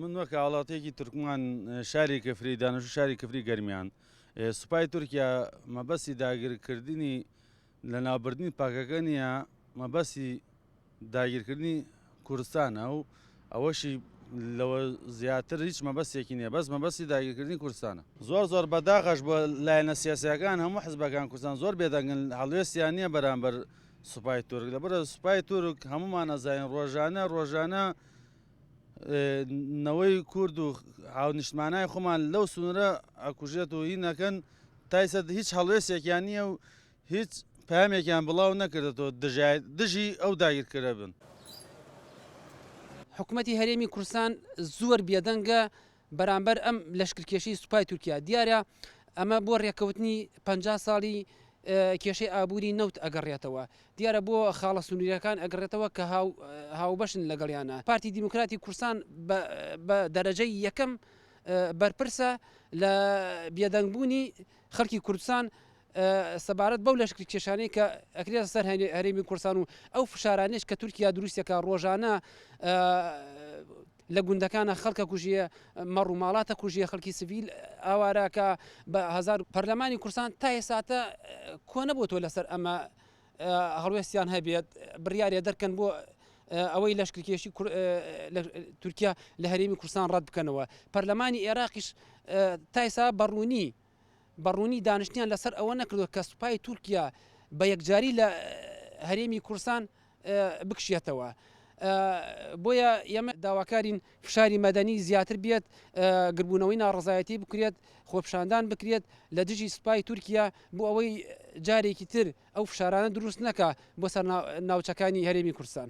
من وەک هاوڵاتیەکی تورکمان شاری کەفری دانیشتوو شاری کەفری گەرمیان سوپای تورکیا مەبەستی داگیرکردنی لە ناوبردنی پاکەکە نیە مەبەستی داگیرکردنی کوردستانە و ئەوەشی لەوە زیاتر هیچ مەبەستێکی نییە بەس مەبەستی داگیرکردنی کوردستانە زۆر بەداغەش بۆ لایەنە سیاسیەکان هەموو حزبەکان کوردستان زۆر بێدەنگن هەڵوێستیان نییە بەرامبەر سوپای تورک لەبەرە سوپای تورک هەمومان ئەزانین ڕۆژانە نەوەی کورد و هاونیشتمانای خۆمان لەو سونورە ئەکوژێت و هینەکەن تایسە هیچ هەڵوێستێکیان نییە و هیچ پامێکیان بڵاو نەکردێتەوە دژی ئەو داگیرکرە بن. حکوومەتی هەرێمی کوردستان زۆر بێدەنگە بەرامبەر ئەم لەشکرکێشی سوپای تورکیا دیارە ئەمە بۆ ڕێکەوتنی 50 ساڵی کێشەی ئابووری نەوت ئەگەڕێتەوە دیارە بۆ خاڵە سنووریەکان ئەگەڕێتەوە کە هاوبەشن لەگەڵیانە پارتی دیموکراتی کوردستان بە دەرەجەی یەکەم بەرپرسە لە بێدەنگبوونی خەڵکی کوردستان سەبارەت بەو لەشکری کێشانەی کە ئەکرێتە سەر هەرێمی کوردستان و ئەو فشارانش کە تورکیا دروستێکە ڕۆژانە لە گوندەکانە خەڵکە کوژیە مەڕ و ماڵاتە کوژیە خەڵکی سڤیل ئاوارەکە بە هزار پەرلەمانی کوردستان تا ئێساتە کۆ نەبووتەوە لەسەر ئەمە هەڵوێستیان هەبێت بڕیارێ دەرکەن بۆ ئەوەی لەشکرکێشی تورکیا لە هەرێمی کوردستان ڕەت بکەنەوە پەرلەمانی عێراقیش تا ئێستا بەڕوونی دانیشتیان لەسەر ئەوە نەکردووە کە سوپای تورکیا بە یەکجاری لە هەرێمی کوردستان بکشێتەوە. بۆیە ئێمە داواکارین فشاری مەدەنی زیاتر بێت گربوونەوەی ناڕزایەتی بکرێت خۆپشاندان بکرێت لە دژی سوپای تورکیا بۆ ئەوەی جارێکی تر ئەو فشارانە دروست نەکە بۆ سەر ناوچەکانی هەرێمی کوردستان.